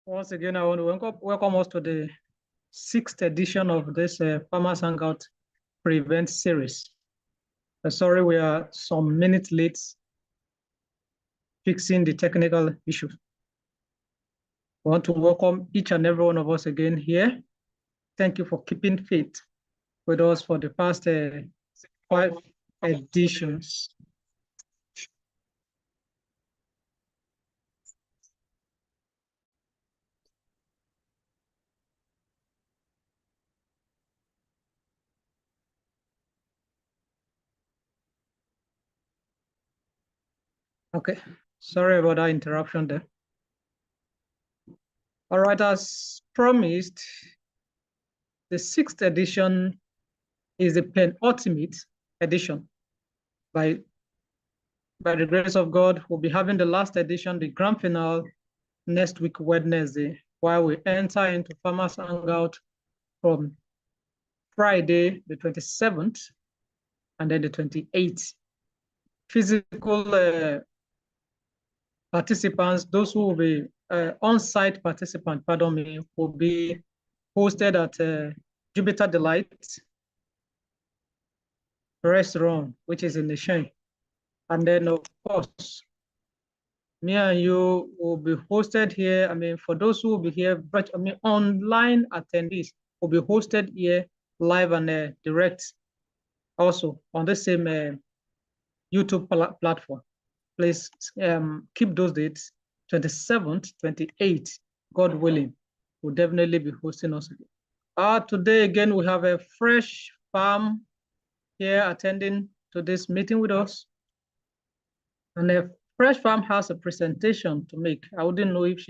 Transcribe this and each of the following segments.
Once again, I want to welcome us to the 6th edition of this Farmers Hangout pre-event series. Sorry, we are some minutes late fixing the technical issue. I want to welcome each and every one of us again here. Thank you for keeping faith with us for the past 5 editions. Okay, sorry about that interruption there. All right, as promised, the 6th edition is the penultimate edition. By the grace of God, we'll be having the last edition, the grand finale, next week, Wednesday, while we enter into Farmers Hangout from Friday, the 27th, and then the 28th. Physical participants, those who will be on-site participants, pardon me, will be hosted at Jupiter Delight Restaurant, which is in the Shen. And then, of course, me and you will be hosted here. I mean, for those who will be here, but I mean, online attendees will be hosted here live and direct also on the same YouTube platform. Please keep those dates, 27th, 28th, God willing, will definitely be hosting us again. Today, again, we have a fresh farm here attending to this meeting with us. And a fresh farm has a presentation to make. I wouldn't know if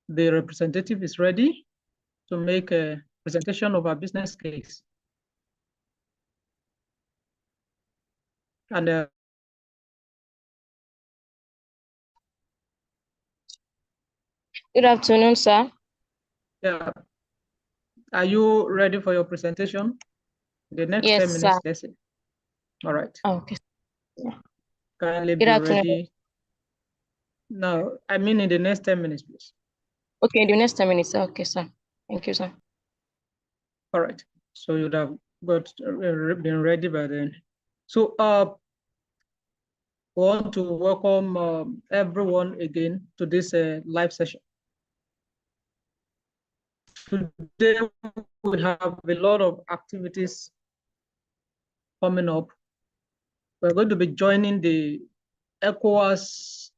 the representative is ready to make a presentation of our business case. And good afternoon, sir. Yeah. Are you ready for your presentation? The next yes, 10 minutes, sir. let's say. All right. Okay. Kindly Good be afternoon. ready. No, I mean in the next 10 minutes, please. Okay, in the next 10 minutes. Okay, sir. Thank you, sir. All right. So you'd have been ready by then. So we want to welcome everyone again to this live session. Today we have a lot of activities coming up. We're going to be joining the ECOWAS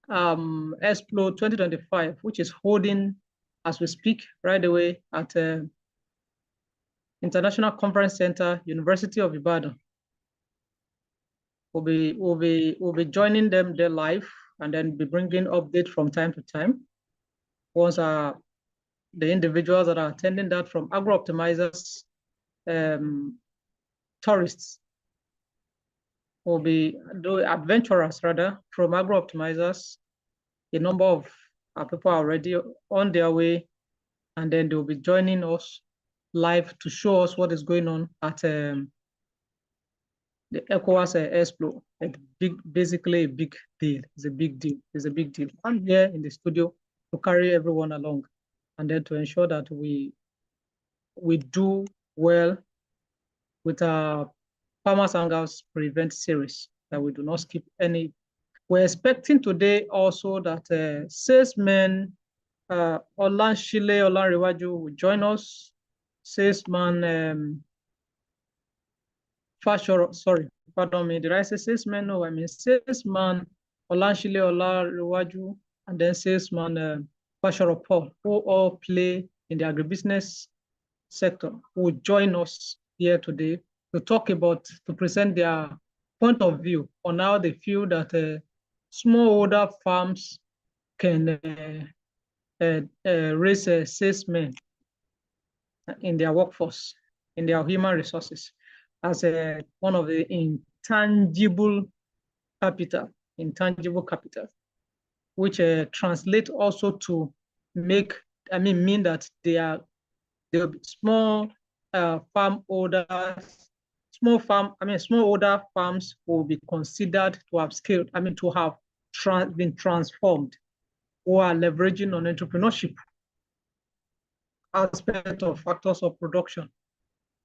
Expo 2025, which is holding as we speak right away at International Conference Center, University of Ibadan. We'll be joining them there live and then be bringing updates from time to time. Once the individuals that are attending that from agro-optimizers, tourists will be adventurers rather from agro-optimizers. A number of our people are already on their way, and then they'll be joining us live to show us what is going on at the ECOWAS Expo. Basically a big deal. It's a big deal. It's a big deal. I'm here in the studio to carry everyone along, and then to ensure that we do well with our Farmers Hangouts pre-event series, that we do not skip any. We're expecting today also that salesman Olanshile Olanrewaju will join us. Salesman sorry, pardon me, did I say salesman? No, I mean salesman Olanshile Olanrewaju and then salesman Fashoro Paul, who all play in the agribusiness sector, who will join us here today to present their point of view on how they feel that smallholder farms can raise salesmen in their workforce, in their human resources, as one of the intangible capital, which translate also to mean that they are the small smallholder farms will be considered to have scaled, to have been transformed who are leveraging on entrepreneurship aspect of factors of production.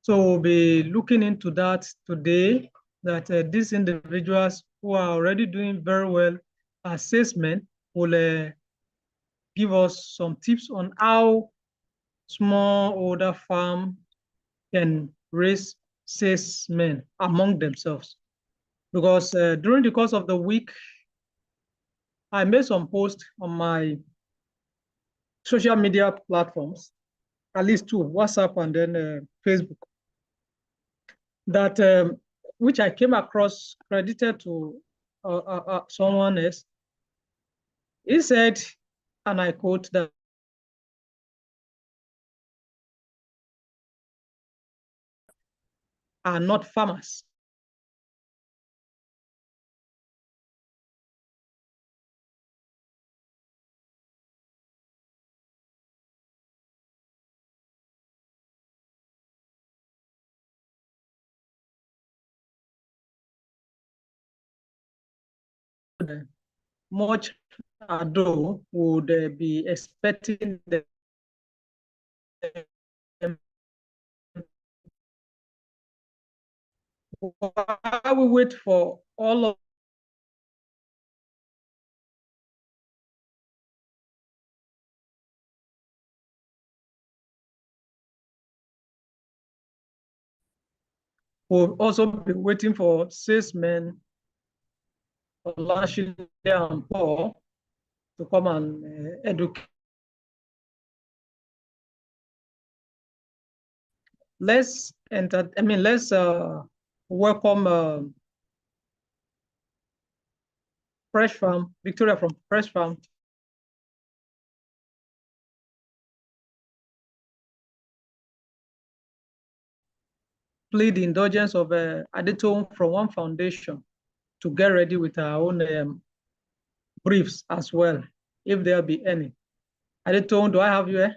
So we'll be looking into that today, that these individuals who are already doing very well as salesmen will give us some tips on how smallholder farm can raise salesmen among themselves. Because during the course of the week, I made some posts on my social media platforms, at least two, WhatsApp and then Facebook, that which I came across credited to someone else. He said, and I quote, that are not farmers. Much ado would be expecting them. While we wait for all of we'll also be waiting for salesmen, Olashile and Paul, to come and educate. Let's enter. I mean, let's welcome Fresh Farm, Victoria from Fresh Farm. Plead the indulgence of Adetone from One Foundation to get ready with our own briefs as well, if there be any. Adetone, do I have you here?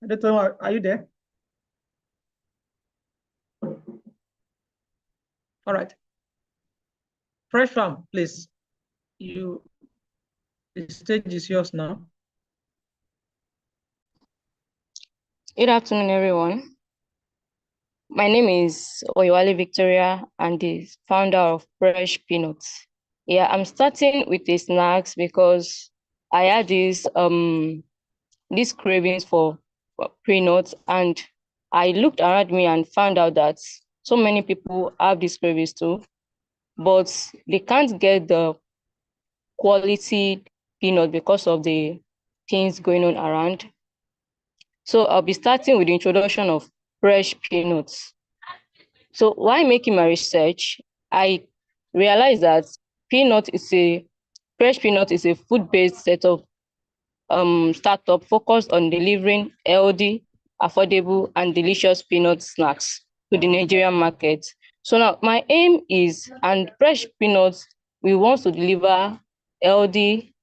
Adetone, are you there? All right. Fresh Farm, please. The stage is yours now. Good afternoon, everyone. My name is Oyewale Victoria and the founder of Fresh Peanuts. Yeah, I'm starting with the snacks because I had these cravings for peanuts, and I looked around me and found out that so many people have these cravings too, but they can't get the quality peanut because of the things going on around. So I'll be starting with the introduction of fresh peanuts. So while making my research, I realized that fresh peanut is a food-based set of startup focused on delivering healthy, affordable, and delicious peanut snacks to the Nigerian market. So now my aim is, and Fresh Peanuts, we want to deliver healthy,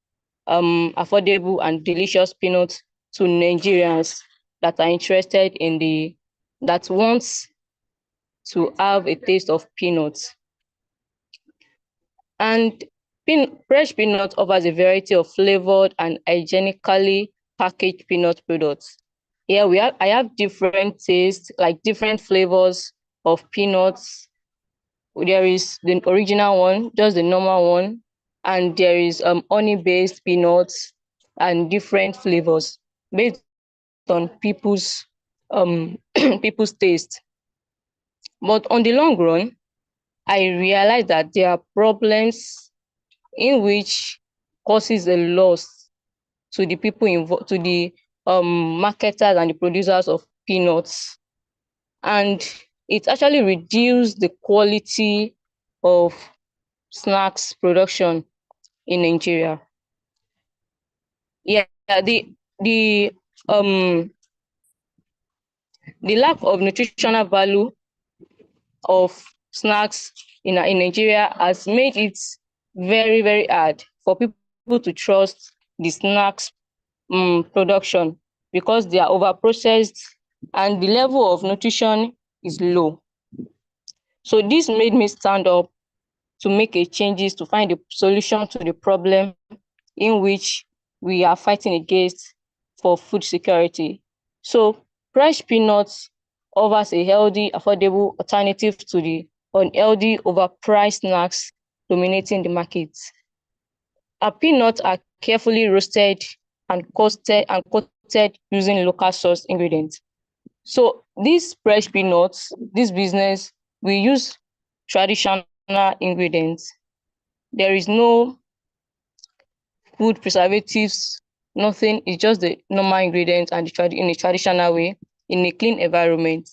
affordable, and delicious peanuts to Nigerians that are interested that wants to have a taste of peanuts. And Fresh Peanut offers a variety of flavored and hygienically packaged peanut products. Here I have different tastes, like different flavors of peanuts. There is the original one, just the normal one, and there is honey-based peanuts and different flavors based on people's people's taste. But on the long run, I realized that there are problems in which causes a loss to the people involved, to the marketers and the producers of peanuts, and it actually reduced the quality of snacks production in Nigeria. Yeah, the um the lack of nutritional value of snacks in Nigeria has made it very, very hard for people to trust the snacks production because they are over processed and the level of nutrition is low. So this made me stand up to make a changes to find a solution to the problem in which we are fighting against for food security. So fresh peanuts offers a healthy, affordable alternative to the unhealthy, overpriced snacks dominating the market. Our peanuts are carefully roasted and coated using local source ingredients. So these fresh peanuts, this business, we use traditional ingredients. There is no food preservatives, nothing. It's just the normal ingredients and in a traditional way, in a clean environment,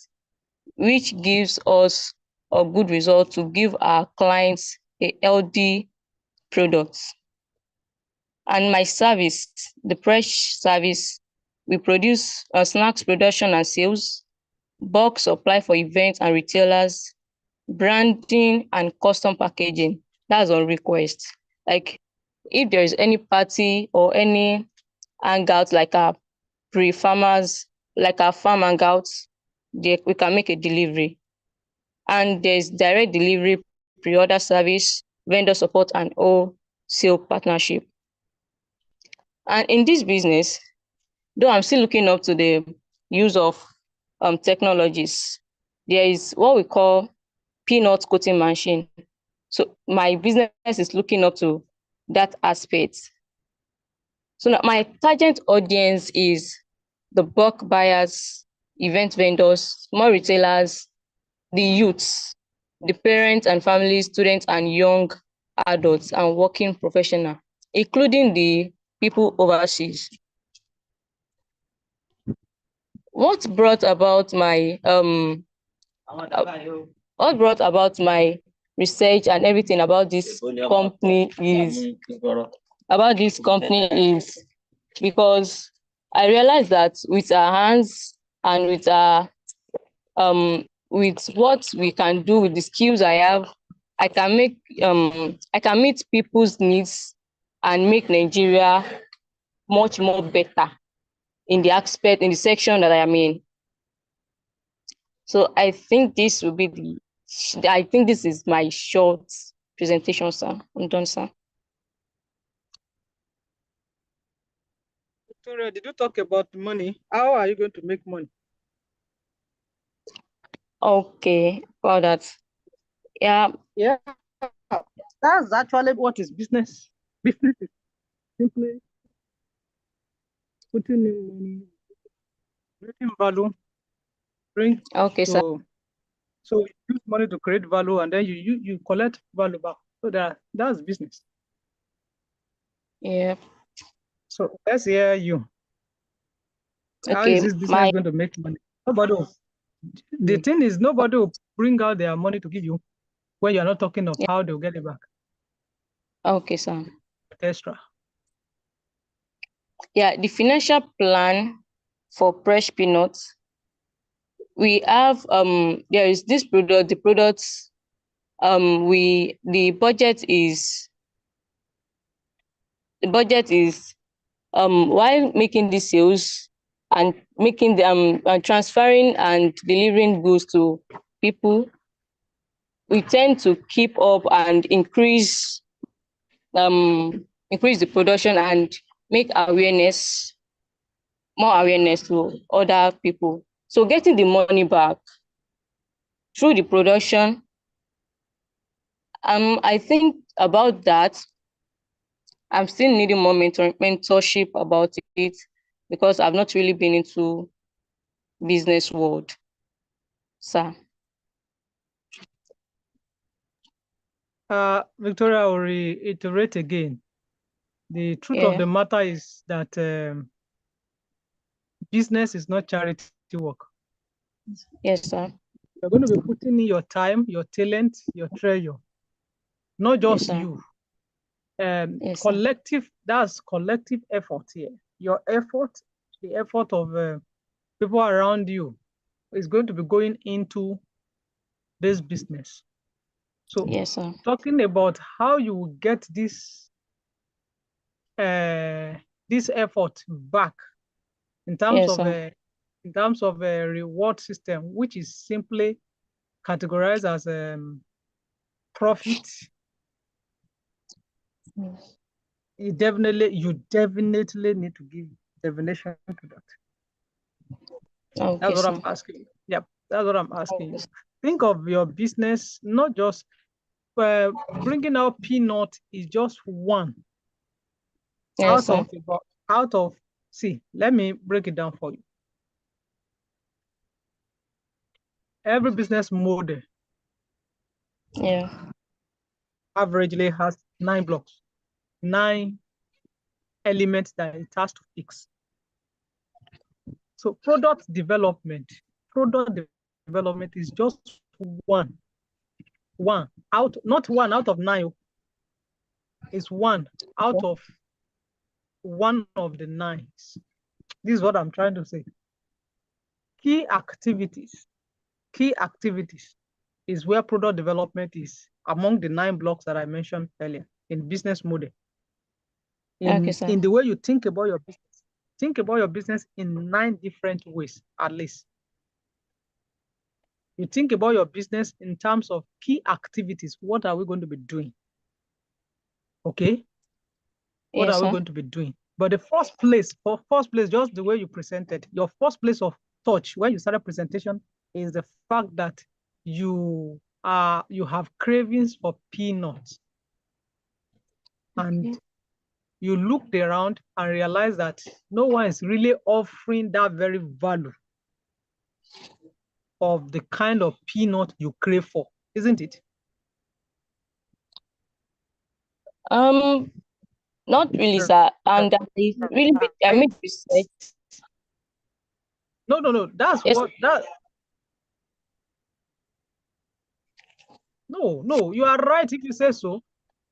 which gives us a good result to give our clients a healthy product. And my service, the fresh service, we produce snacks production and sales, bulk supply for events and retailers, branding and custom packaging. That's on request. Like if there is any party or any hangout like our pre-farmers, like our farm hangouts, we can make a delivery. And there's direct delivery, pre-order service, vendor support, and wholesale partnership. And in this business, though I'm still looking up to the use of technologies, there is what we call peanut coating machine. So my business is looking up to that aspect. So now my target audience is the bulk buyers, event vendors, small retailers, the youths, the parents and families, students and young adults and working professionals, including the people overseas. What brought about my research and everything about this company is because I realized that with our hands and with our with what we can do with the skills I have, I can meet people's needs and make Nigeria much more better in the section that I am in. So I think this will be this is my short presentation, sir. I'm done, sir. Victoria, did you talk about money? How are you going to make money? Okay, well that. Yeah. Yeah. That's actually what is business. Business is simply putting in money, creating value, bring Okay, sir. So you use money to create value and then you collect value back. So that's business. Yeah. So let's hear you. How Okay, is this business going to make money? The thing is, nobody will bring out their money to give you when you're not talking of how they'll get it back. Okay, sir. Extra. Yeah, the financial plan for fresh peanuts. We have there is this product, the products the budget is while making the sales and making them transferring and delivering goods to people, we tend to keep up and increase the production and make more awareness to other people. So getting the money back through the production, I think about that. I'm still needing more mentorship about it because I've not really been into business world, sir. Victoria, I will reiterate again. The truth of the matter is that business is not charity work. Yes, sir. You're going to be putting in your time, your talent, your treasure, not just you. Yes, collective, that's collective effort here. Your effort, the effort of people around you is going to be going into this business. So yes, sir. Talking about how you will get this effort back in terms Yes, of a reward system, which is simply categorized as profit Yes. You definitely need to give definition to that. Okay, That's what sir. I'm asking you. Yep, that's what I'm asking Okay, you. Think of your business, not just bringing out peanut is just one yes, out sir. of out of. See, let me break it down for you. Every business model Yeah. averagely has 9 blocks, 9 elements that it has to fix. So product development is just one out, not one out of 9. It's one out of one of the 9s. This is what I'm trying to say. Key activities, key activities is where product development is among the 9 blocks that I mentioned earlier in business model. Okay, sir. In the way you think about your business, think about your business in 9 different ways, at least. You think about your business in terms of key activities. What are we going to be doing? Okay. What Yes, are we sir. going to be doing? But the first place, just the way you presented, your first place of touch when you started presentation is the fact that you have cravings for peanuts. And you looked around and realized that no one is really offering that very value of the kind of peanut you crave for, isn't it? Not really, sir. And I made research. No. That's Yes, what that. No. You are right if you say so.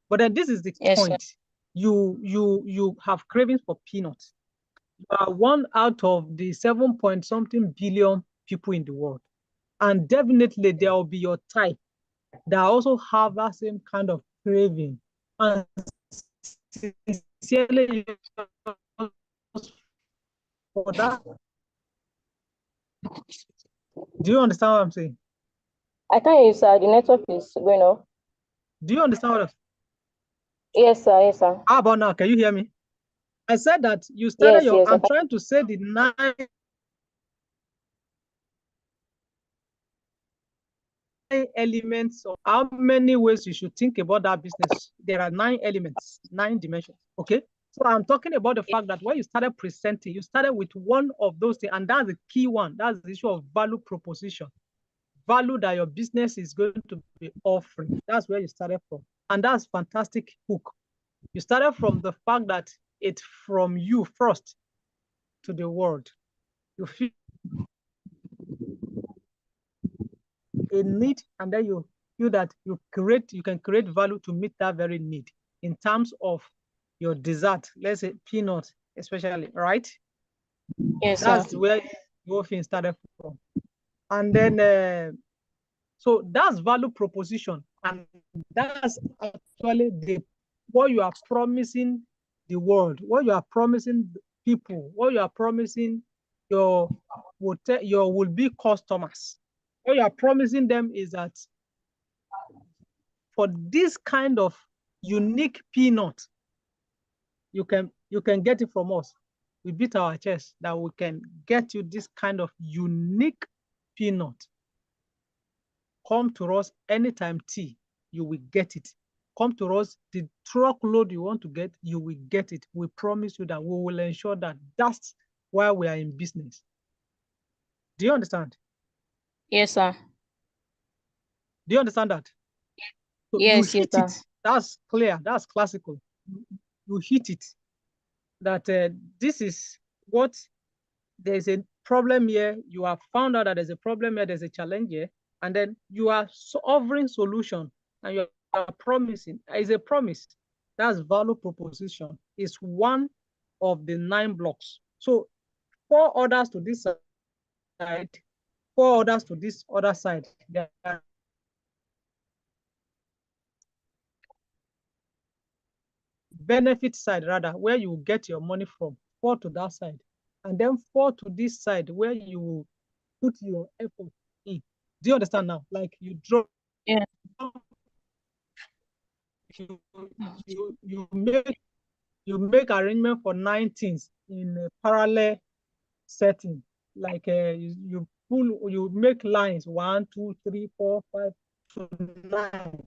But then this is the yes, sir. point. You have cravings for peanuts. You are one out of the 7 point something billion people in the world. And definitely there will be your type that also have that same kind of craving. And sincerely for that. Do you understand what I'm saying? I can't hear you, sir. The network is going off. Do you understand what I'm saying? Yes, sir. Yes, sir. How about now? Can you hear me? I said that you started Yes, your, yes. I'm trying to say the 9 elements of how many ways you should think about that business. There are 9 elements, 9 dimensions. Okay. So I'm talking about the fact that when you started presenting, you started with one of those things, and that's the key one. That's the issue of value proposition. Value that your business is going to be offering. That's where you started from. And that's fantastic hook. You started from the fact that it's from you first to the world. You feel a need, and then you feel that you can create value to meet that very need in terms of your dessert, let's say peanut especially, right? Yes, sir. That's where your thing started from. And then so that's value proposition, and that's actually the what you are promising the world, what you are promising people, what you are promising your will-be customers. What you are promising them is that for this kind of unique peanut, you can get it from us. We beat our chest that we can get you this kind of unique peanut. Come to us anytime T, you will get it. Come to us, the truckload you want to get, you will get it. We promise you that we will ensure that that's why we are in business. Do you understand? Yes, sir. Do you understand that? So you Yes, yes, hit sir. it. That's clear. That's classical. You hit it. That this is what there's a problem here. You have found out that there's a problem here. There's a challenge here, and then you are offering solution, and you are promising. Is a promise. That's value proposition. It's one of the 9 blocks. So 4 others to this side, 4 others to this other side. There are benefit side rather, where you get your money from. 4 to that side, and then 4 to this side where you put your effort in. Do you understand now? Like you drop Yeah. you make arrangement for 9 things in a parallel setting. Like you make lines 1, 2, 3, 4, 5 to 9,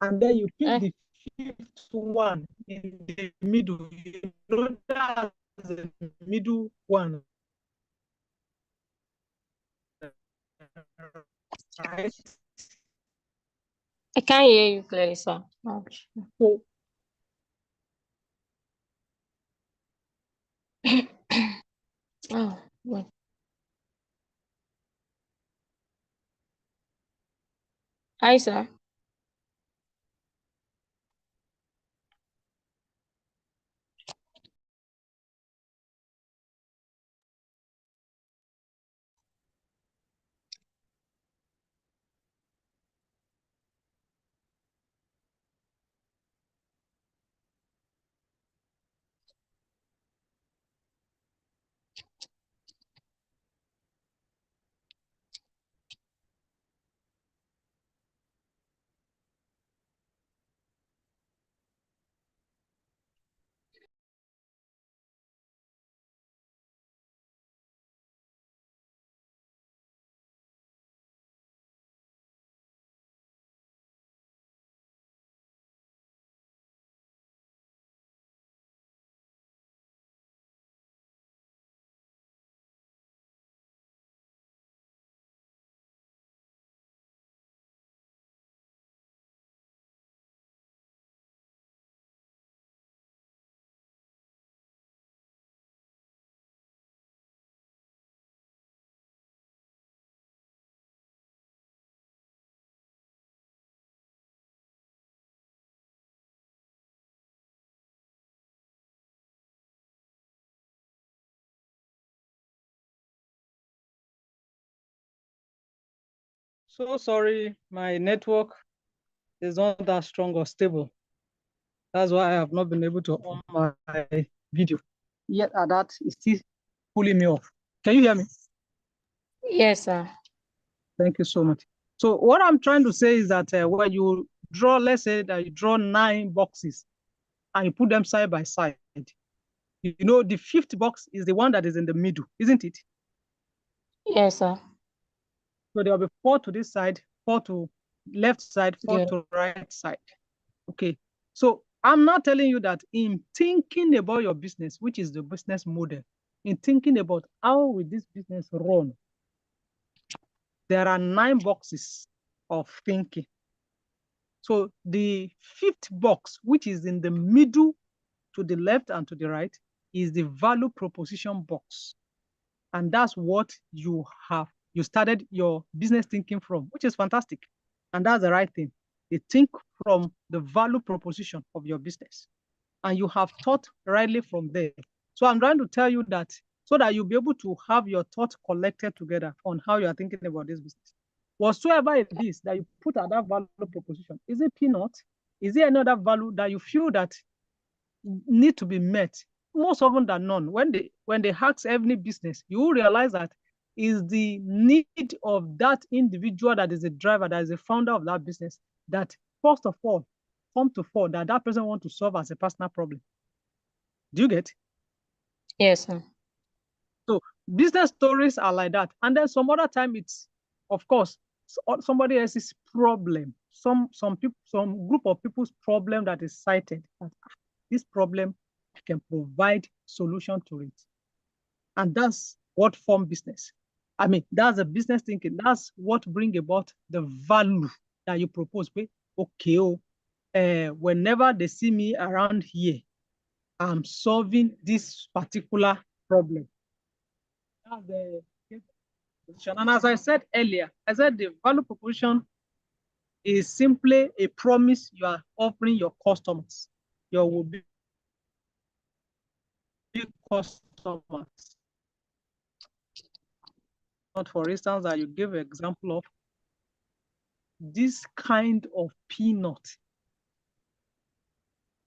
and then you pick the 5th one in the middle. You know that's the middle one, right? I can't hear you clearly, sir. So Oh, wait. Hi, sir. so sorry, my network is not that strong or stable. That's why I have not been able to on my video. Yet that is still pulling me off. Can you hear me? Yes, sir. Thank you so much. So what I'm trying to say is that when you draw, let's say that you draw 9 boxes and you put them side by side, you know, the 5th box is the one that is in the middle, isn't it? Yes, sir. So there will be 4 to this side, 4 to left side, 4 Yeah. to right side. Okay. So I'm not telling you that in thinking about your business, which is the business model, in thinking about how will this business run, there are 9 boxes of thinking. So the 5th box, which is in the middle to the left and to the right, is the value proposition box. And that's what you started your business thinking from, which is fantastic. And that's the right thing. You think from the value proposition of your business. And you have thought rightly from there. So I'm trying to tell you that so that you'll be able to have your thoughts collected together on how you are thinking about this business. Whatsoever it is that you put at that value proposition, is it peanut? Is there another value that you feel that need to be met? Most often than none, when they ask every business, you will realize that is the need of that individual that is a driver, that is a founder of that business, that first of all come to fore that that person want to solve as a personal problem. Do you get? Yes, sir. So business stories are like that. And then some other time it's, of course, somebody else's problem. Some people, some group of people's problem that is cited. This problem, I can provide solution to it. And that's what form business. I mean, that's a business thinking. That's what bring about the value that you propose. Okay, whenever they see me around here, I'm solving this particular problem. That's the position. And as I said earlier, I said the value proposition is simply a promise you are offering your customers, your will-be customers. Not, for instance, that you give an example of this kind of peanut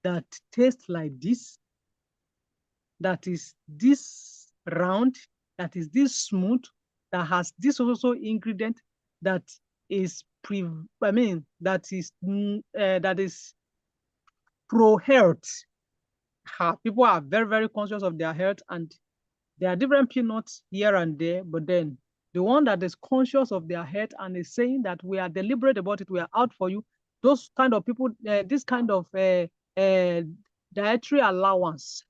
that tastes like this, that is this round, that is this smooth, that has this also ingredient that is that is pro-health. People are very, very conscious of their health, and there are different peanuts here and there, but then the one that is conscious of their health and is saying that we are deliberate about it, we are out for you, those kind of people, this kind of dietary allowance,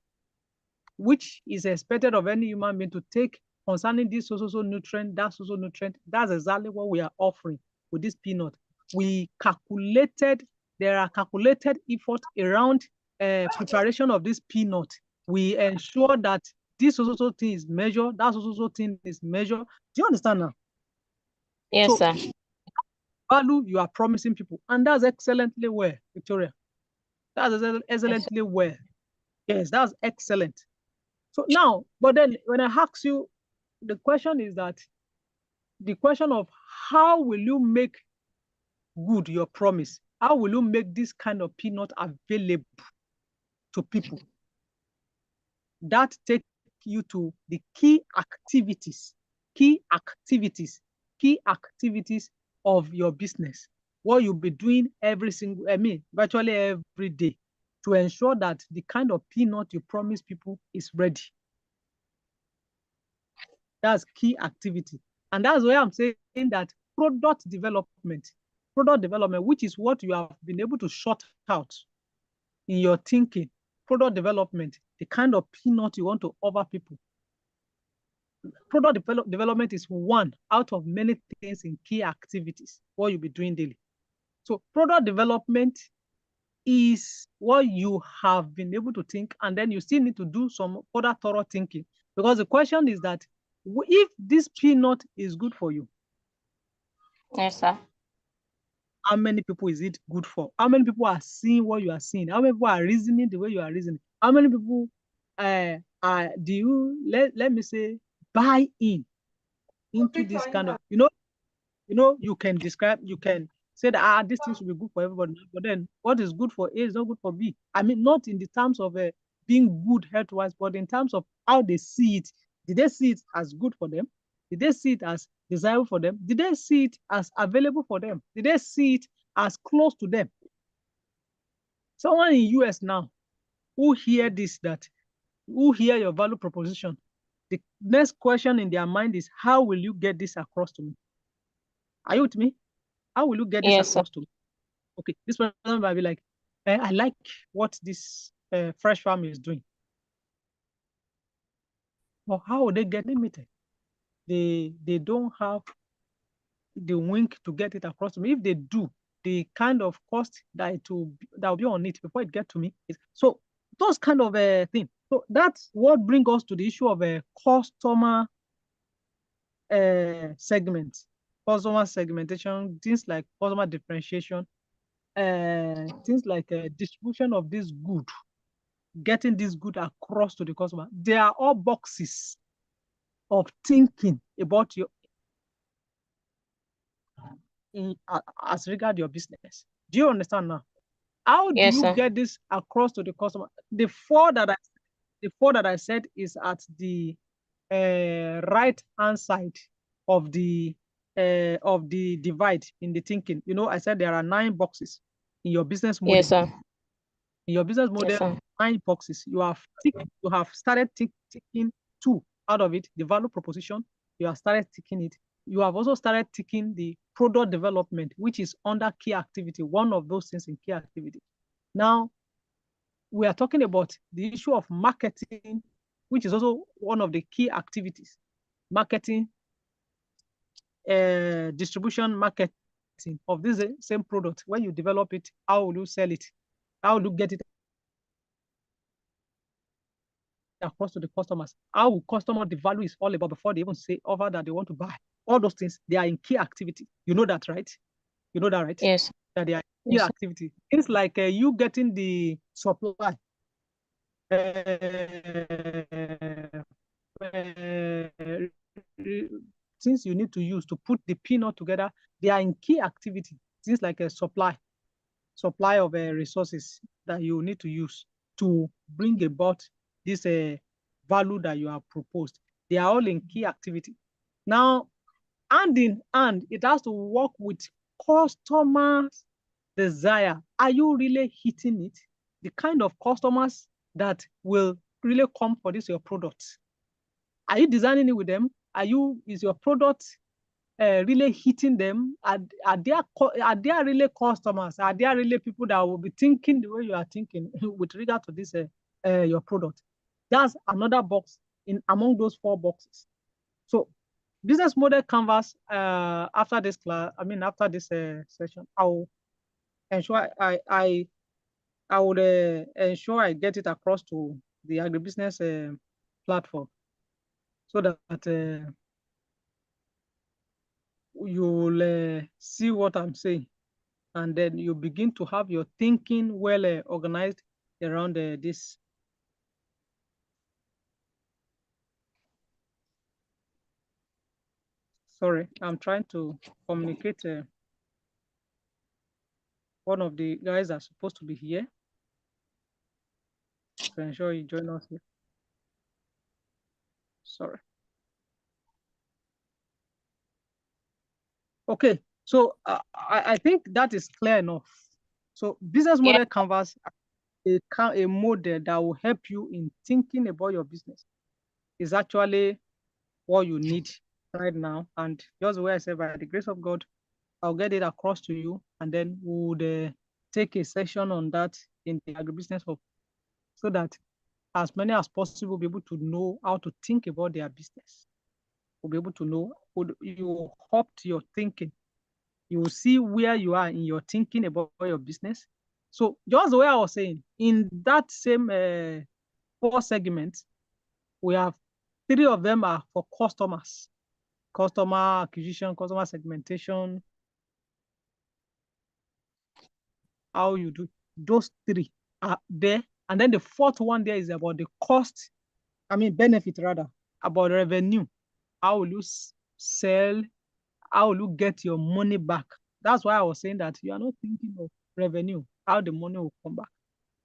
which is expected of any human being to take concerning this so nutrient, that so nutrient, that's exactly what we are offering with this peanut. We calculated, there are calculated efforts around preparation of this peanut. We ensure that this so thing is measured, that so thing is measured. Do you understand now? Yes, so, sir. Value you are promising people, and that's excellently well, Victoria. That's excellently well. Yes, that's excellent. So now, but then when I ask you, the question is that the question of how will you make good your promise? How will you make this kind of peanut available to people? That take you to the key activities of your business. What you'll be doing virtually every day to ensure that the kind of peanut you promise people is ready. That's key activity. And that's why I'm saying that product development, which is what you have been able to sort out in your thinking, product development, the kind of peanut you want to offer people. Product development is one out of many things in key activities, what you'll be doing daily. So product development is what you have been able to think, and then you still need to do some other thorough thinking. Because the question is that if this peanut is good for you, yes, sir, how many people is it good for? How many people are seeing what you are seeing? How many people are reasoning the way you are reasoning? How many people do you let me say buy into this kind of, you can describe, you can say that this thing should be good for everybody, but then what is good for A is not good for B. I mean, not in the terms of being good health-wise, but in terms of how they see it. Did they see it as good for them? Did they see it as desirable for them? Did they see it as available for them? Did they see it as close to them? Someone in US now who hear your value proposition, the next question in their mind is, how will you get this across to me? Are you with me? How will you get this yes, across to me? Okay, this person might be like, I like what this fresh farm is doing. But how will they get limited? They don't have the wink to get it across to me. If they do, the kind of cost that will be on it before it get to me is so those kind of things. So that's what brings us to the issue of a customer segment, customer segmentation, things like customer differentiation, things like distribution of this good, getting this good across to the customer. They are all boxes of thinking about your as regard your business. Do you understand now? How do yes, you sir, get this across to the customer? The four that I said is at the right hand side of the divide in the thinking. I said there are 9 boxes in your business model. yes, sir, In your business model, yes, sir, 9 boxes. You have started ticking 2 out of it, the value proposition. You have started ticking it. You have also started ticking the product development, which is under key activity, one of those things in key activity. Now, we are talking about the issue of marketing, which is also one of the key activities. Marketing, distribution, marketing of this same product. When you develop it, how will you sell it? How will you get it across to the customers? How will customer the value is all about before they even say offer that they want to buy? All those things, they are in key activity. You know that, right? You know that, right? yes, That they are key yes, activity. Things like you getting the supply. Things you need to use to put the peanut together, they are in key activity. Things like a supply of resources that you need to use to bring about this value that you have proposed. They are all in key activity. Now, hand in hand, it has to work with customers' desire. Are you really hitting it? the kind of customers that will really come for this your product. Are you designing it with them? Is your product really hitting them? Are there really customers? Are there really people that will be thinking the way you are thinking with regard to this your product? That's another box in among those 4 boxes. So business model canvas, after this class, after this session, I will ensure I would ensure I get it across to the agribusiness platform so that you will see what I'm saying, and then you begin to have your thinking well organized around this. Sorry, I'm trying to communicate. One of the guys are supposed to be here to ensure you join us here. Sorry. Okay, so I think that is clear enough. So business model canvas, a model that will help you in thinking about your business is actually what you need right now. And just where I said, by the grace of God, I'll get it across to you, and then we would take a session on that in the agribusiness hub so that as many as possible will be able to know how to think about their business. Will be able to know, you opt your thinking. You will see where you are in your thinking about your business. So just the way I was saying, in that same 4 segments, we have 3 of them are for customers, customer acquisition, customer segmentation, how you do. Those 3 are there. And then the 4th one there is about the cost, benefit rather, about revenue. How will you sell? How will you get your money back? That's why I was saying that you are not thinking of revenue, how the money will come back.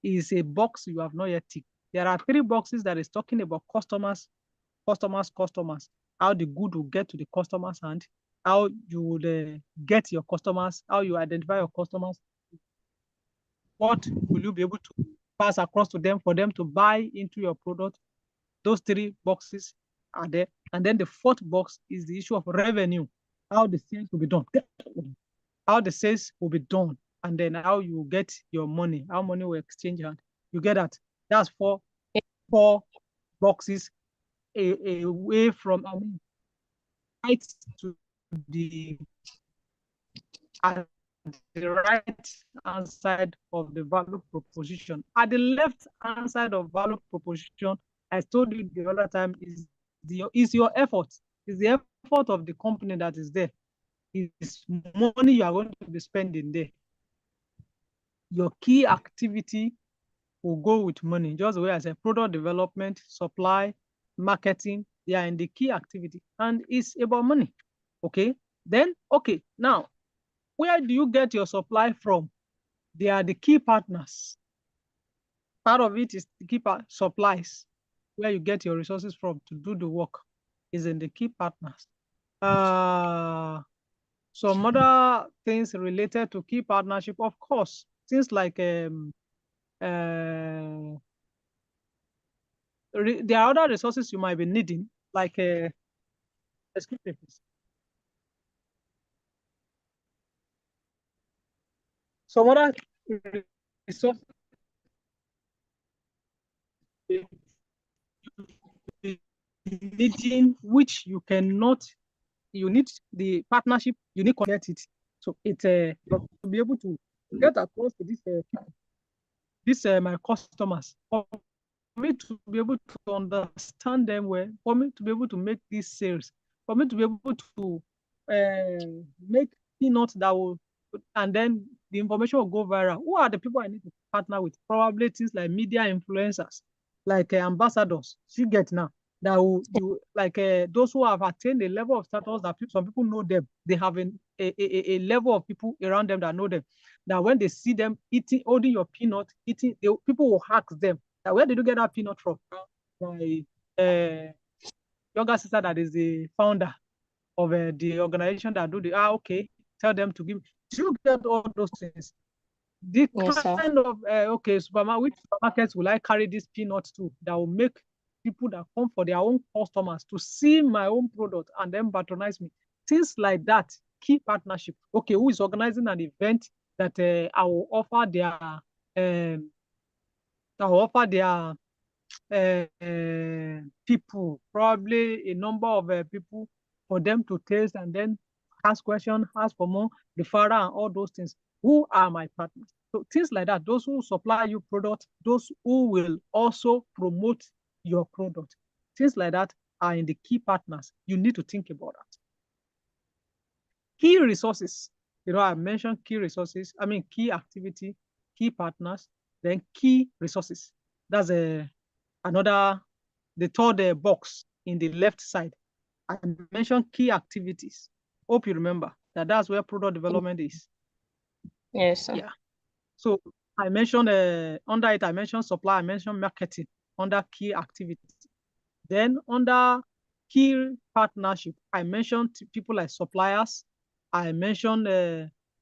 Is a box you have not yet ticked. There are 3 boxes that is talking about customers, how the good will get to the customers' hand, how you would get your customers, how you identify your customers, what will you be able to pass across to them for them to buy into your product. Those 3 boxes are there. And then the 4th box is the issue of revenue, how the sales will be done, and then how you get your money, how money will exchange hand. You get that? That's 4 boxes away from, right to the right hand side of the value proposition. At the left hand side of value proposition, I told you the other time, is your effort. Is the effort of the company that is there. Is money you are going to be spending there. Your key activity will go with money. Just the way I said, product development, supply, marketing, they are in the key activity. And it's about money. Okay. Then, okay, now, where do you get your supply from? They are the key partners. Part of it is the key supplies, where you get your resources from to do the work, is in the key partners. Some other things related to key partnership, of course, things like there are other resources you might be needing, like excuse me, please. Some other resources needing, which you cannot, you need the partnership, you need to get it. So it's to be able to get across to this my customers, for me to be able to understand them well, for me to be able to make these sales, for me to be able to make peanuts that will, and then the information will go viral. Who are the people I need to partner with? Probably things like media influencers, like ambassadors. You get now that will do, like those who have attained a level of status that some people know them. They have a level of people around them that know them. That when they see them eating, holding your peanut, people will ask them that, where did you get that peanut from? My younger sister that is the founder of the organization that do the okay, tell them to give. Do you get all those things? The Yes, sir. kind of okay, which supermarkets will I carry this peanut to that will make people that come for their own customers to see my own product and then patronize me? Things like that. Key partnership. Okay, who is organizing an event that I will offer their people, probably a number of people for them to taste and then ask questions, ask for more, referral, and all those things. Who are my partners? So things like that, those who supply you product, those who will also promote your product, things like that are in the key partners. You need to think about that. Key resources, I mentioned key resources, key activity, key partners, then key resources. That's the third box in the left side. I mentioned key activities. Hope you remember that that's where product development is. Yes, sir. Yeah. So I mentioned under it, I mentioned supply, I mentioned marketing under key activities. Then under key partnership, I mentioned people like suppliers. I mentioned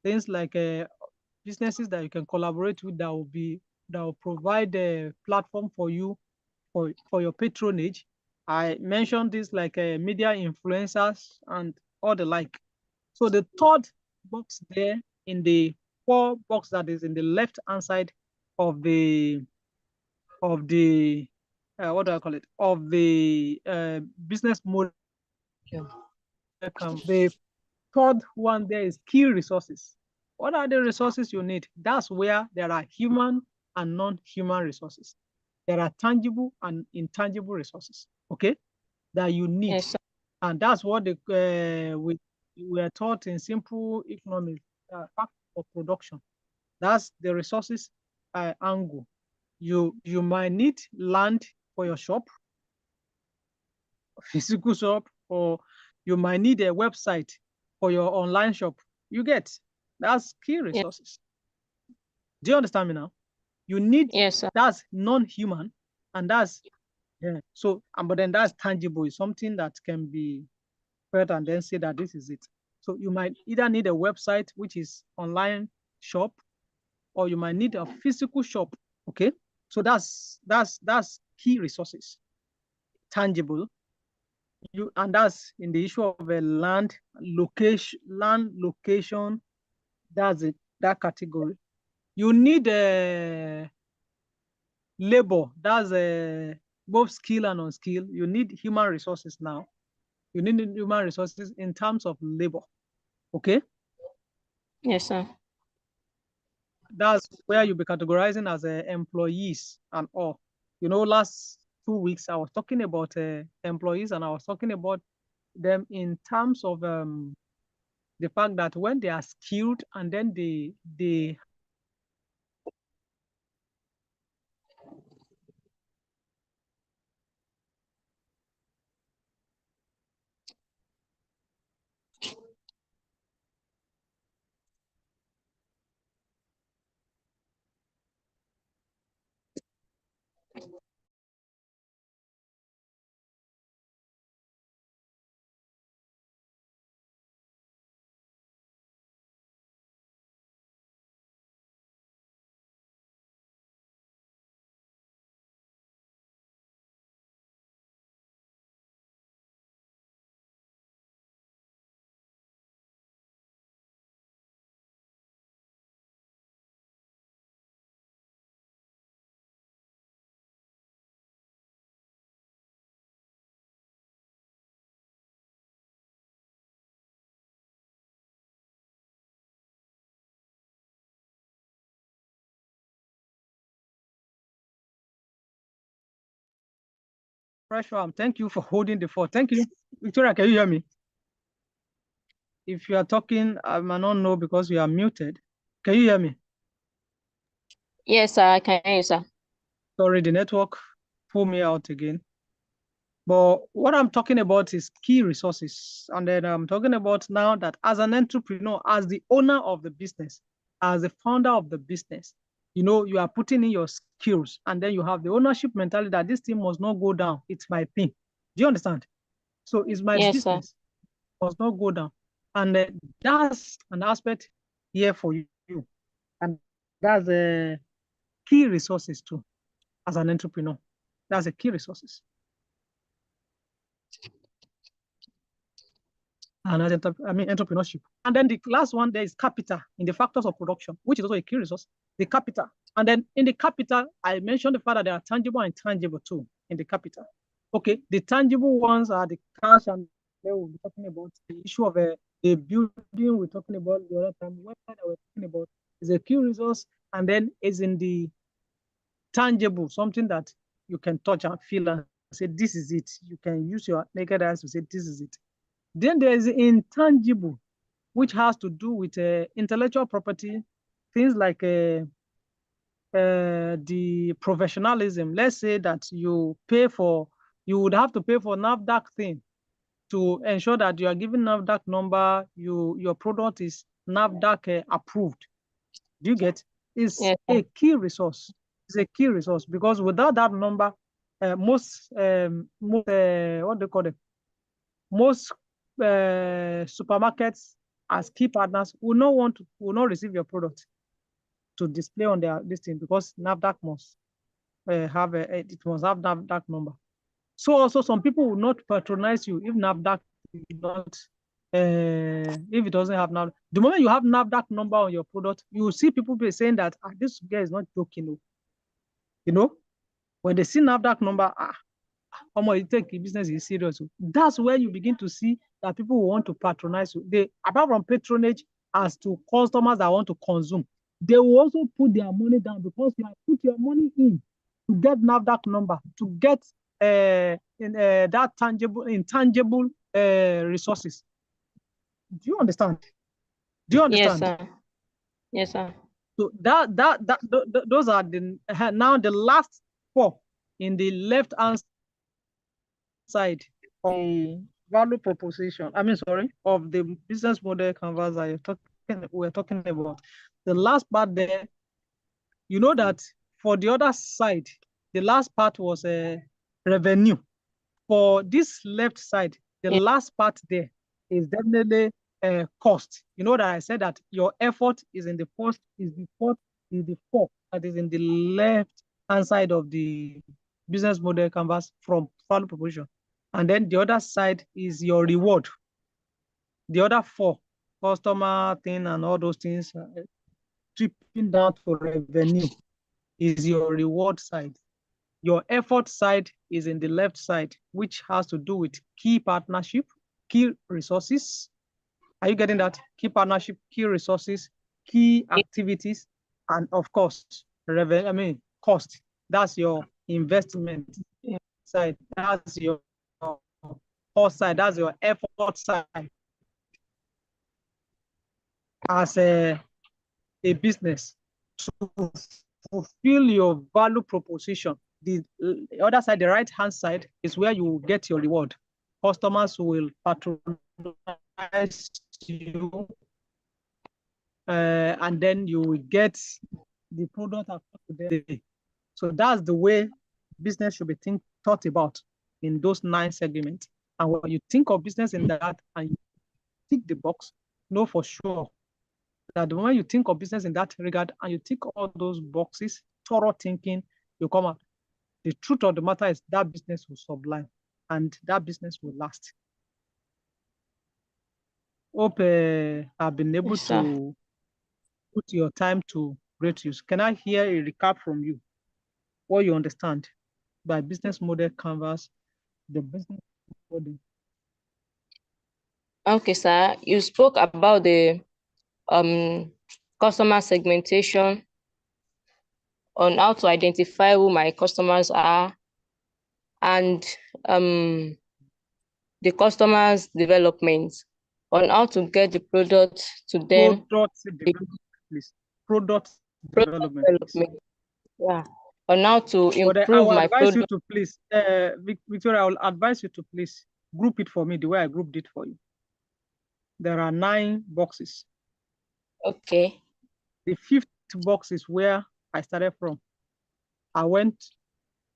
things like businesses that you can collaborate with that will provide a platform for you for your patronage. I mentioned this like media influencers and all the like. So the third box there in the four box that is in the left hand side of the what do I call it, of the business model. The third one there is key resources. What are the resources you need? That's where there are human and non-human resources. There are tangible and intangible resources, okay, that you need. Yes, sir. And that's what we were taught in simple economics, fact of production. That's the resources angle. You might need land for your shop, physical shop, or you might need a website for your online shop. You get, that's key resources. Do you understand me now? You need, Yes, sir. that's non-human, and that's so, but then that's tangible. It's something that can be felt and then say that this is it. So you might either need a website, which is online shop, or you might need a physical shop. Okay, so that's key resources, tangible. And that's in the issue of a land location. That's it. That category. You need a labor. That's both skill and unskill. You need human resources now. You need human resources in terms of labor. Okay. Yes, sir. That's where you'll be categorizing as employees and all. Last 2 weeks I was talking about employees, and I was talking about them in terms of the fact that when they are skilled and then they pressure. Thank you for holding the fort. Thank you, Victoria. Can you hear me? If you are talking, I might not know because you are muted. Can you hear me? Yes, sir. I can hear you, sir. Sorry, the network pulled me out again. But what I'm talking about is key resources. And then I'm talking about now that as an entrepreneur, as the owner of the business, as the founder of the business, you are putting in your skills, and then you have the ownership mentality that this thing must not go down. It's my thing. Do you understand? So it's my Yes, sir. business. It must not go down. And that's an aspect here for you. And That's a key resources too, as an entrepreneur. That's a key resources. And as entrepreneurship. And then the last one, there is capital in the factors of production, which is also a key resource, the capital. And then in the capital, I mentioned the fact that there are tangible and intangible too in the capital. Okay, the tangible ones are the cash, and then we'll be talking about the issue of the building we're talking about the other time, website that we're talking about is a key resource, and then is in the tangible, something that you can touch and feel and say, this is it. You can use your naked eyes to say, this is it. Then there is intangible, which has to do with intellectual property, things like the professionalism. Let's say that you would have to pay for NAFDAC thing to ensure that you are giving NAFDAC number, your product is NAFDAC approved. Do you get? It's a key resource. It's a key resource because without that number, most what do you call it? Most supermarkets as key partners will not receive your product to display on their listing because NAFDAC must it must have NAFDAC number. So also some people will not patronize you if NAFDAC is not if it doesn't have NAFDAC. The moment you have NAFDAC number on your product, you will see people be saying that this guy is not joking. You know, when they see NAFDAC number, you take business is serious. That's where you begin to see that people want to patronize you. They, apart from patronage as to customers that want to consume, they will also put their money down because you have put your money in to get NAFDAC number, to get that intangible resources. Do you understand? Do you understand? Yes, sir. Yes, sir. So those are now the last four in the left hand side of the value proposition. Of the business model canvas that we're talking about. The last part there, you know that for the other side, the last part was revenue. For this left side, the last part there is definitely cost. You know that I said that your effort is in the first, is the fourth, is the fourth that is in the left hand side of the business model canvas from value proposition. And then the other side is your reward. The other four, customer thing and all those things, tripping down to revenue is your reward side. Your effort side is in the left side, which has to do with key partnership, key resources. Are you getting that? Key partnership, key resources, key activities, and of course, cost. That's your investment side. That's your cost side. That's your effort side. As a business to fulfill your value proposition, the other side, the right hand side, is where you will get your reward. Customers will patronize you, and then you will get the product after. So that's the way business should be thought about in those 9 segments. And when you think of business in that and you tick the box, know for sure that the moment you think of business in that regard and you tick all those boxes, thorough thinking, you come out. The truth of the matter is that business will sublime and that business will last. Hope I've been able to put your time to great use. Can I hear a recap from you? What you understand by business model canvas, the business model? Okay, sir. You spoke about the customer segmentation, on how to identify who my customers are, and the customers' development, on how to get the product to them. Product development, please. Product development. Yeah. On how to improve my product. I will advise you to please, Victoria, I will advise you to please group it for me the way I grouped it for you. There are 9 boxes. Okay. The 5th box is where I started from. I went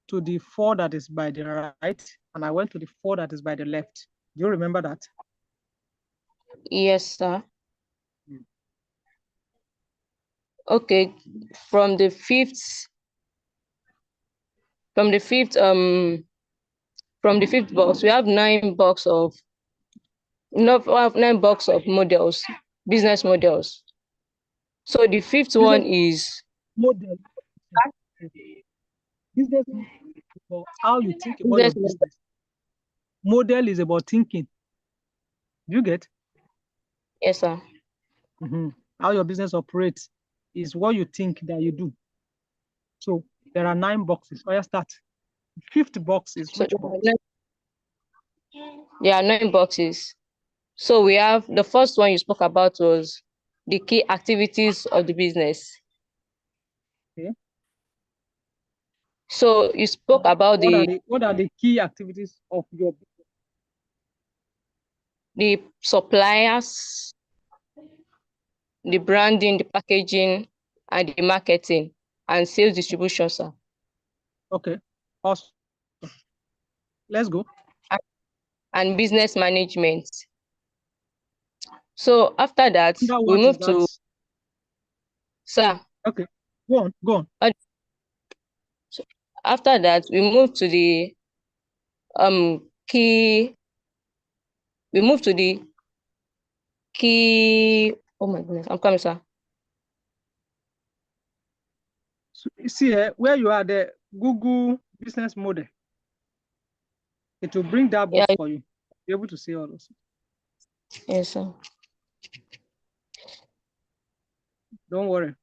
to the 4 that is by the right, and I went to the 4 that is by the left. Do you remember that? Yes, sir. Okay, from the fifth from the fifth box, we have 9 box of models, business models. So the fifth one Business is model. Business model is about how you think about your business model. business. Model is about thinking. You get Yes, sir. how your business operates is what you think that you do. So there are 9 boxes. Oh, yeah, start. Fifth box is So which box? there are 9 boxes. So we have the first one you spoke about was the key activities of the business. Okay. So you spoke about What are the key activities of your business? the suppliers, the branding, the packaging, and the marketing and sales distribution, sir. Okay. Awesome. Let's go. And business management. So after that, Under we what is move that? to, sir. Okay. Go on. Go on. So after that, we move to the key. We move to the key. Oh my goodness, I'm coming, sir. So you see here where you are the Google business model. It will bring that box Yeah, for you. Be able to see all those. yes, sir. Don't worry.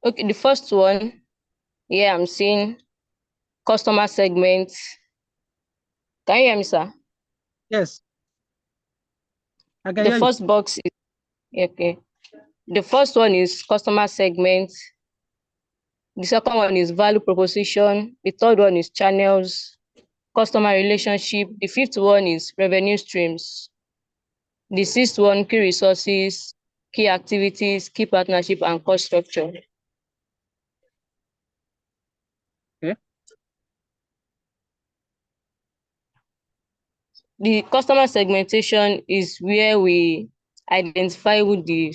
Okay, the first one, yeah, I'm seeing customer segments. Can you hear me, sir? Yes, I can The hear you. first box is okay. The first one is customer segments. The second one is value proposition. The third one is channels, customer relationship. The fifth one is revenue streams. The sixth one, key resources, key activities, key partnership, and cost structure. Okay. The customer segmentation is where we identify who the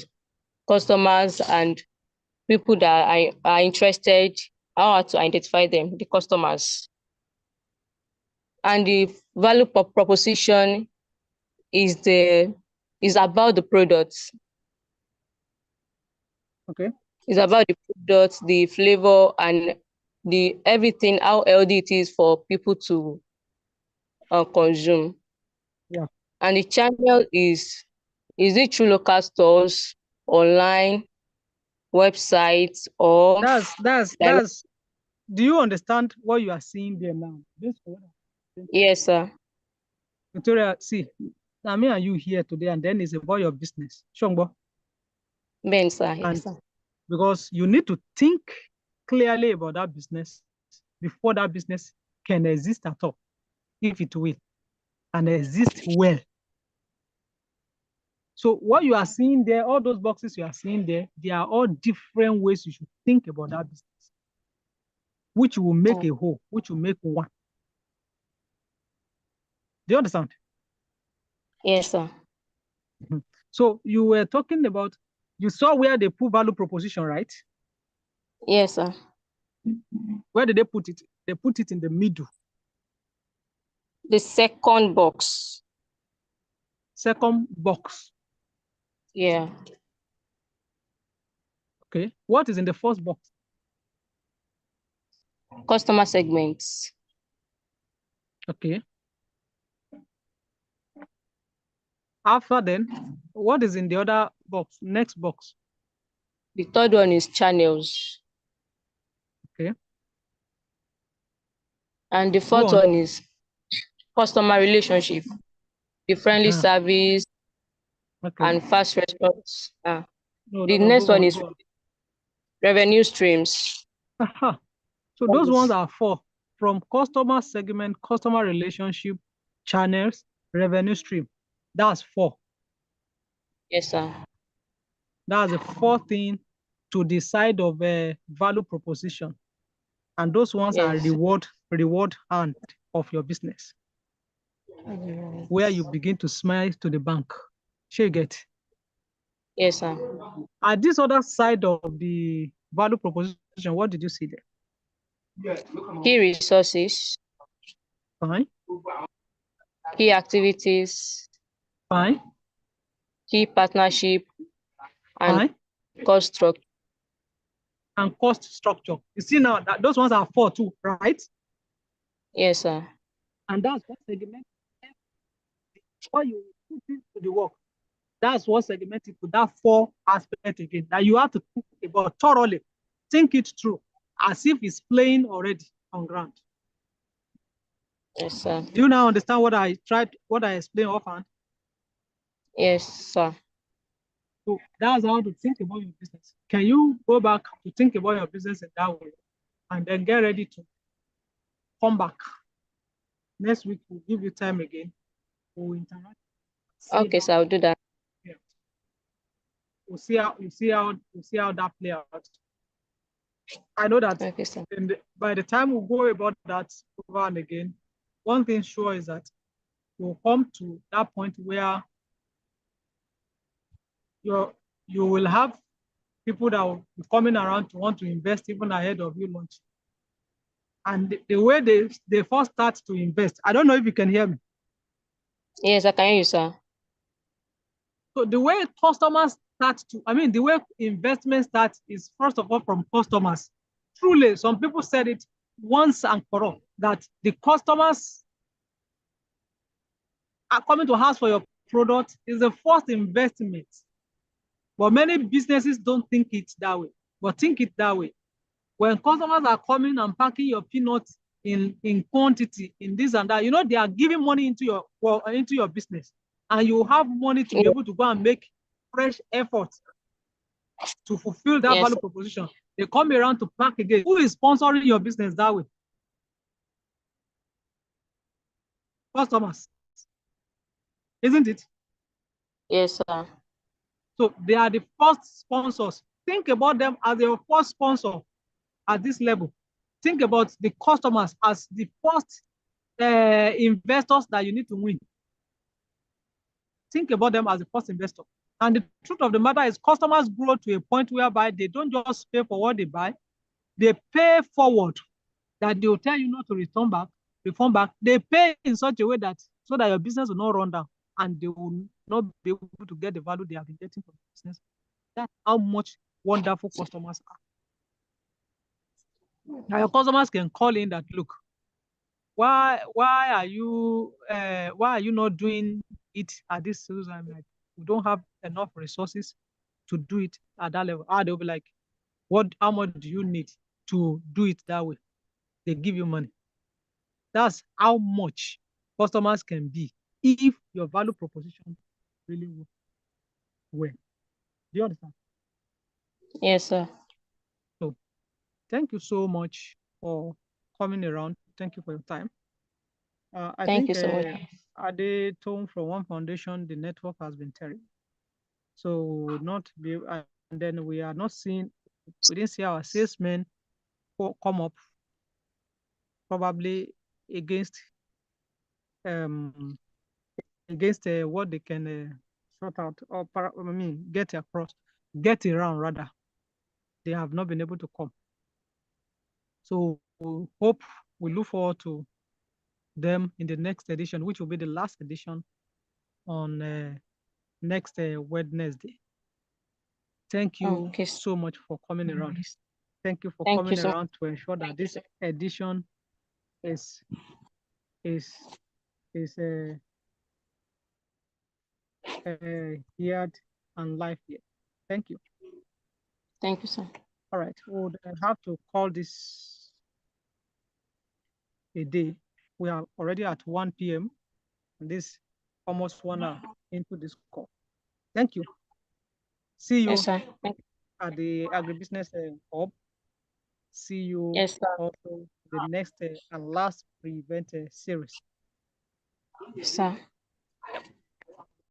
customers and people that are interested, how to identify them, the customers. And the value proposition is about the products. Okay. It's about the products, the flavor, and the everything, how healthy it is for people to consume. Yeah. And the channel is it through local stores, online, websites, or direct? That's do you understand what you are seeing there now? Yes, sir. Victoria, see, now me and you here today, and then it's about your business. Shongbo. Ben, sir. And Yes, sir. because you need to think clearly about that business before that business can exist at all, if it will, and exist well. So what you are seeing there, all those boxes you are seeing there, they are all different ways you should think about that business, which will make a whole, which will make one. Do you understand? Yes, sir. So you were talking about, you saw where they put value proposition, right? Yes, sir. Where did they put it? They put it in the middle. The second box. Second box. Yeah. Okay. What is in the first box? Customer segments. Okay. After then, what is in the other box? Next box. The third one is channels. Okay. And the fourth one is customer relationship, the friendly service, and fast response. The next one is revenue streams. So those ones are 4 from customer segment, customer relationship, channels, revenue stream. That's 4. Yes, sir. That's the 4th thing to decide of a value proposition. And those ones are reward hand of your business. Where you begin to smile to the bank. Sure you get. Yes, sir. At this other side of the value proposition, what did you see there? Key resources. Fine. Key activities. Fine. Key partnership. And Fine. cost structure. And cost structure. You see now that those ones are 4 too, right? Yes, sir. And that's what segment. Before you put into the work, that's what segmented to that 4 aspect again that you have to think about thoroughly. Think it through as if it's playing already on ground. Yes, sir. Do you now understand what I explained offhand? Yes, sir. So that's how to think about your business. Can you go back to think about your business in that way and then get ready to come back? Next week, we'll give you time again. We'll interact. Okay, so I'll do that. Yeah. We'll see how that play out. I know that by the time we go about that over and again, one thing sure is that you'll come to that point where you will have people that will be coming around to want to invest even ahead of you launch. And the way they first start to invest, I don't know if you can hear me. Yes, I can hear you, sir. So the way customers the way investment starts is first of all from customers. Truly, some people said it once and for all that the customers are coming to ask for your product is the first investment. But many businesses don't think it that way, but think it that way. When customers are coming and packing your peanuts in quantity, in this and that, they are giving money into your business, and you have money to be able to go and make fresh efforts to fulfill that value proposition. They come around to pack again. Who is sponsoring your business that way? Customers, isn't it? Yes, sir. So they are the first sponsors. Think about them as your first sponsor at this level. Think about the customers as the first investors that you need to win. Think about them as the first investor. And the truth of the matter is customers grow to a point whereby they don't just pay for what they buy, they pay forward, that they will tell you not to return back. They pay in such a way that so that your business will not run down and they will not be able to get the value they have been getting from the business. That's how much wonderful customers are. Now your customers can call in that, look, why are you not doing it at this time? Like, we don't have enough resources to do it at that level. They'll be like, how much do you need to do it that way? They give you money. That's how much customers can be if your value proposition really works well. Do you understand? Yes, sir. So thank you so much for coming around. Thank you for your time. Thank you so much. Ade told from One Foundation, the network has been terrible. So and then we didn't see our salesmen come up probably against what they can sort out or get around rather. They have not been able to come. So we look forward to them in the next edition, which will be the last edition on next Wednesday. Thank you so much for coming around. Thank you for coming around to ensure that this edition is heard and live here. Thank you. Thank you, sir. All right, we'll have to call this a day. We are already at 1 p.m. and this almost 1 hour into this call. Thank you. See Yes, you sir. at the agribusiness hub. See you Yes, sir. also the next and last pre-event series. Yes, sir.